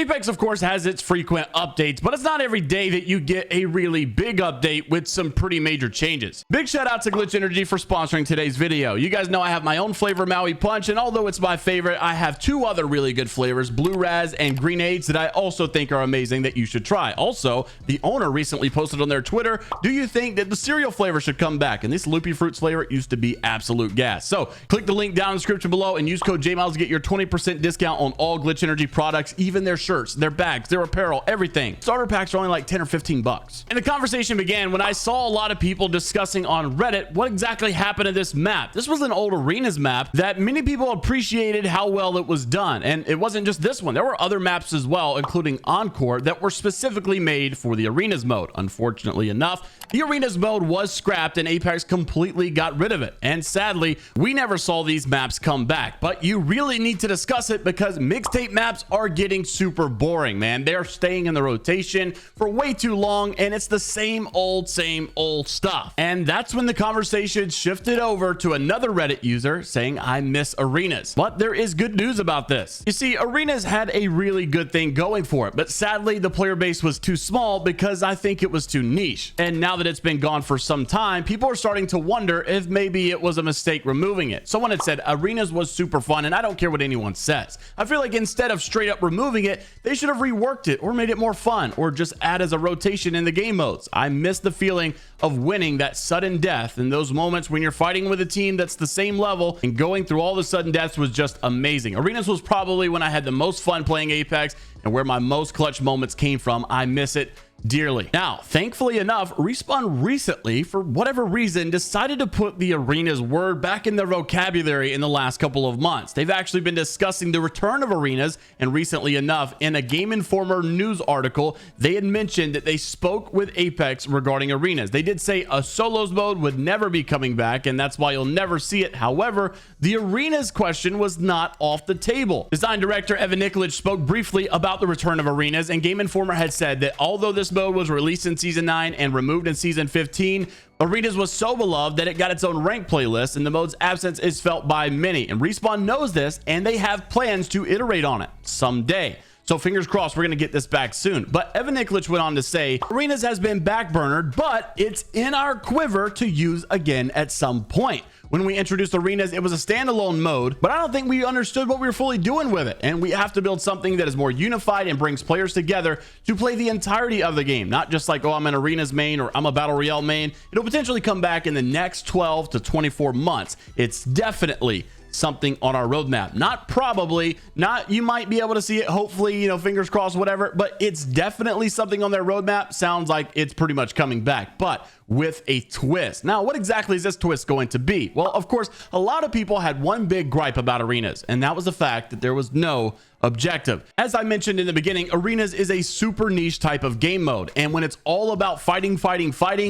Apex, of course, has its frequent updates, but it's not every day that you get a really big update with some pretty major changes. Big shout out to Glitch Energy for sponsoring today's video. You guys know I have my own flavor, Maui Punch, and although it's my favorite, I have two other really good flavors, Blue Raz and Grenades, that I also think are amazing that you should try. Also, the owner recently posted on their Twitter, do you think that the cereal flavor should come back? And this Loopy Fruits flavor used to be absolute gas. So click the link down in the description below and use code JMeyels to get your 20% discount on all Glitch Energy products, even their shirts, their bags, their apparel, everything. Starter packs are only like 10 or 15 bucks. And the conversation began when I saw a lot of people discussing on Reddit what exactly happened to this map. This was an old arenas map that many people appreciated how well it was done. And it wasn't just this one. There were other maps as well, including Encore, that were specifically made for the arenas mode. Unfortunately enough, the arenas mode was scrapped and Apex completely got rid of it. And sadly, we never saw these maps come back. But you really need to discuss it because mixtape maps are getting super boring, man. They're staying in the rotation for way too long and it's the same old stuff. And that's when the conversation shifted over to another Reddit user saying, I miss arenas. But there is good news about this. You see, arenas had a really good thing going for it, but sadly the player base was too small because I think it was too niche. And now that it's been gone for some time, people are starting to wonder if maybe it was a mistake removing it. Someone had said arenas was super fun, and I don't care what anyone says. I feel like instead of straight up removing it, they should have reworked it or made it more fun or just add as a rotation in the game modes. I miss the feeling of winning that sudden death in those moments when you're fighting with a team that's the same level, and going through all the sudden deaths was just amazing. Arenas was probably when I had the most fun playing Apex and where my most clutch moments came from. I miss it dearly. Now, thankfully enough, Respawn recently, for whatever reason, decided to put the arenas word back in their vocabulary in the last couple of months. They've actually been discussing the return of arenas, and recently enough, in a Game Informer news article, they had mentioned that they spoke with Apex regarding arenas. They did say a solos mode would never be coming back, and that's why you'll never see it. However, the arenas question was not off the table. Design director Evan Nikolic spoke briefly about the return of arenas, and Game Informer had said that although this mode was released in season 9 and removed in season 15, arenas was so beloved that it got its own rank playlist, and the mode's absence is felt by many. And Respawn knows this, and they have plans to iterate on it someday. So fingers crossed we're going to get this back soon. But Evan Nikolic went on to say, arenas has been backburnered, but it's in our quiver to use again at some point. When we introduced arenas, it was a standalone mode, but I don't think we understood what we were fully doing with it. And we have to build something that is more unified and brings players together to play the entirety of the game. Not just like, oh, I'm an arenas main or I'm a battle royale main. It'll potentially come back in the next 12 to 24 months. It's definitely something on our roadmap. Not probably, not you might be able to see it, hopefully, you know, fingers crossed, whatever, but it's definitely something on their roadmap. Sounds like it's pretty much coming back, but with a twist. Now, what exactly is this twist going to be? Well, of course, a lot of people had one big gripe about arenas, and that was the fact that there was no objective. As I mentioned in the beginning, arenas is a super niche type of game mode, and when it's all about fighting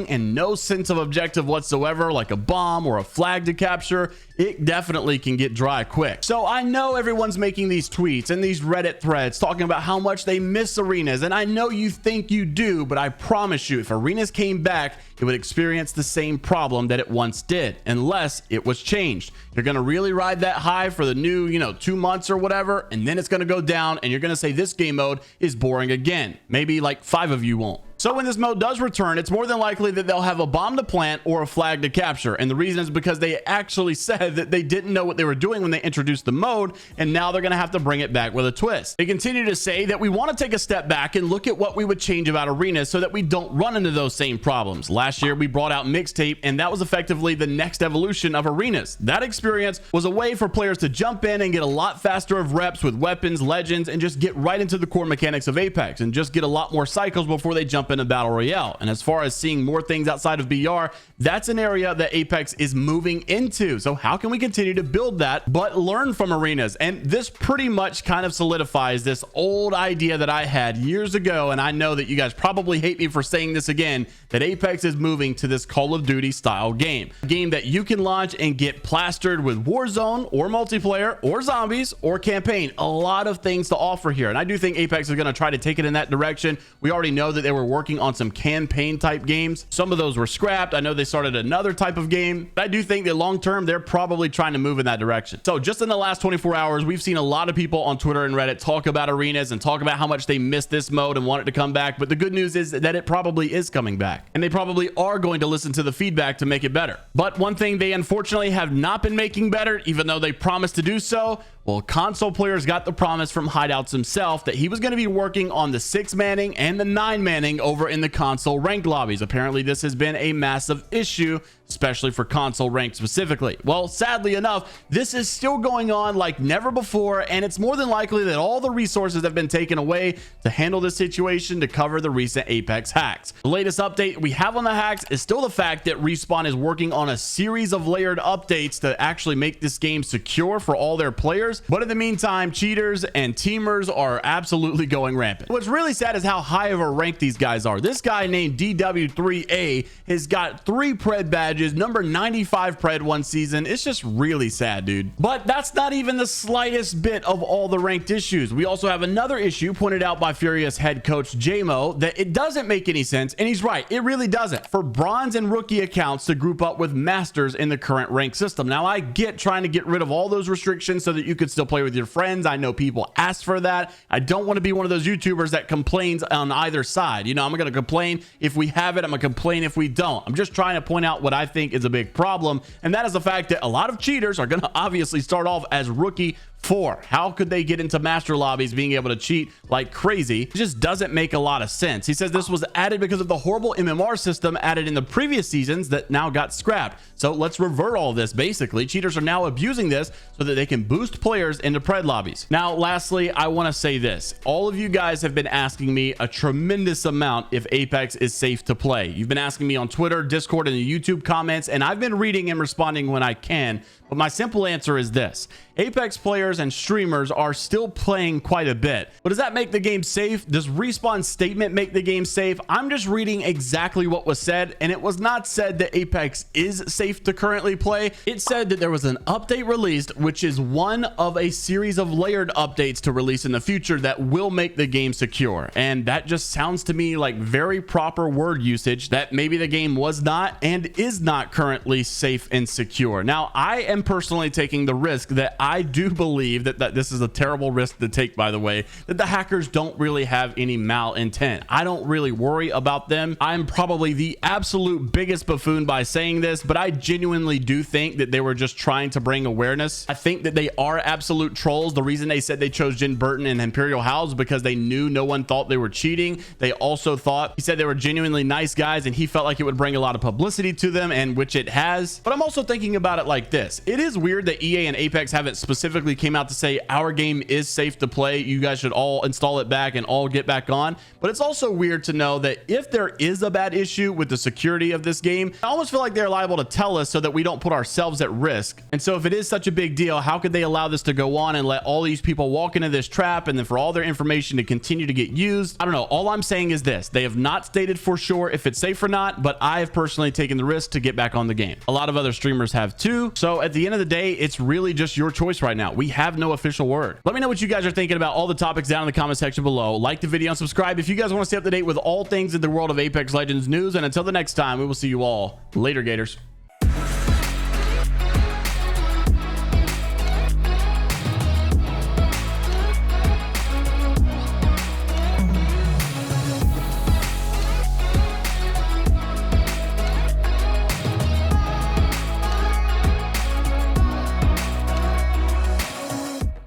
and no sense of objective whatsoever, like a bomb or a flag to capture, it definitely can get dry quick. So I know everyone's making these tweets and these Reddit threads talking about how much they miss arenas, and I know you think you do, but I promise you, if arenas came back, it would experience the same problem that it once did, unless it was changed. You're going to really ride that high for the new, 2 months or whatever, and then it's going to go down, and you're going to say this game mode is boring again. Maybe like 5 of you won't. So when this mode does return, it's more than likely that they'll have a bomb to plant or a flag to capture. And the reason is because they actually said that they didn't know what they were doing when they introduced the mode, and now they're going to have to bring it back with a twist. They continue to say that we want to take a step back and look at what we would change about arenas so that we don't run into those same problems. Last year, we brought out mixtape, and that was effectively the next evolution of arenas. That experience was a way for players to jump in and get a lot faster of reps with weapons, legends, and just get right into the core mechanics of Apex and just get a lot more cycles before they jump into battle royale. And as far as seeing more things outside of BR, that's an area that Apex is moving into. So how can we continue to build that but learn from arenas? And this pretty much kind of solidifies this old idea that I had years ago, and I know that you guys probably hate me for saying this again, that Apex is moving to this Call of Duty style game. A game that you can launch and get plastered with Warzone or multiplayer or zombies or campaign. A lot of things to offer here, and I do think Apex is going to try to take it in that direction. We already know that they were working on some campaign type games. Some of those were scrapped. I know they started another type of game, but I do think that long term they're probably trying to move in that direction. So just in the last 24 hours, we've seen a lot of people on Twitter and Reddit talk about arenas and talk about how much they miss this mode and want it to come back. But the good news is that it probably is coming back, and they probably are going to listen to the feedback to make it better. But one thing they unfortunately have not been making better, even though they promised to do so, well, console players got the promise from Hideouts himself that he was going to be working on the 6-manning and the 9-manning over in the console ranked lobbies. Apparently, this has been a massive issue, especially for console ranked specifically. Well, sadly enough, this is still going on like never before, and it's more than likely that all the resources have been taken away to handle this situation to cover the recent Apex hacks. The latest update we have on the hacks is still the fact that Respawn is working on a series of layered updates to actually make this game secure for all their players. But in the meantime, cheaters and teamers are absolutely going rampant. What's really sad is how high of a rank these guys are. This guy named DW3A has got 3 pred badges, number 95 pred one season. It's just really sad, dude. But that's not even the slightest bit of all the ranked issues. We also have another issue pointed out by Furious head coach JMeyels that it doesn't make any sense, and he's right, it really doesn't, for bronze and rookie accounts to group up with masters in the current rank system. Now, I get trying to get rid of all those restrictions so that you could still play with your friends. I know people ask for that. I don't want to be one of those YouTubers that complains on either side. You know, I'm going to complain if we have it. I'm going to complain if we don't. I'm just trying to point out what I think is a big problem, and that is the fact that a lot of cheaters are going to obviously start off as rookie 4. How could they get into master lobbies being able to cheat like crazy? It just doesn't make a lot of sense. He says this was added because of the horrible MMR system added in the previous seasons that now got scrapped. So let's revert all this. Basically, cheaters are now abusing this so that they can boost players into pred lobbies. Now, lastly, I want to say this. All of you guys have been asking me a tremendous amount if Apex is safe to play. You've been asking me on Twitter, Discord, and the YouTube comments, and I've been reading and responding when I can. But my simple answer is this: Apex players and streamers are still playing quite a bit. But does that make the game safe? Does Respawn's statement make the game safe? I'm just reading exactly what was said, and it was not said that Apex is safe to currently play. It said that there was an update released, which is one of a series of layered updates to release in the future that will make the game secure. And that just sounds to me like very proper word usage that maybe the game was not and is not currently safe and secure. Now, I am personally taking the risk that I do believe that this is a terrible risk to take, by the way, that the hackers don't really have any malintent. I don't really worry about them. I'm probably the absolute biggest buffoon by saying this, but I genuinely do think that they were just trying to bring awareness. I think that they are absolute trolls. The reason they said they chose Jen Burton and Imperial House because they knew no one thought they were cheating. They also thought, he said they were genuinely nice guys, and he felt like it would bring a lot of publicity to them, and which it has. But I'm also thinking about it like this: it is weird that EA and Apex haven't specifically came out to say our game is safe to play. You guys should all install it back and all get back on. But it's also weird to know that if there is a bad issue with the security of this game, I almost feel like they're liable to tell us so that we don't put ourselves at risk. And so if it is such a big deal, how could they allow this to go on and let all these people walk into this trap and then for all their information to continue to get used? I don't know. All I'm saying is this: they have not stated for sure if it's safe or not, but I have personally taken the risk to get back on the game. A lot of other streamers have too. So at the end of the day, it's really just your choice right now. We have no official word. Let me know what you guys are thinking about all the topics down in the comment section below. Like the video and subscribe if you guys want to stay up to date with all things in the world of Apex Legends news. And until the next time, we will see you all later, Gators.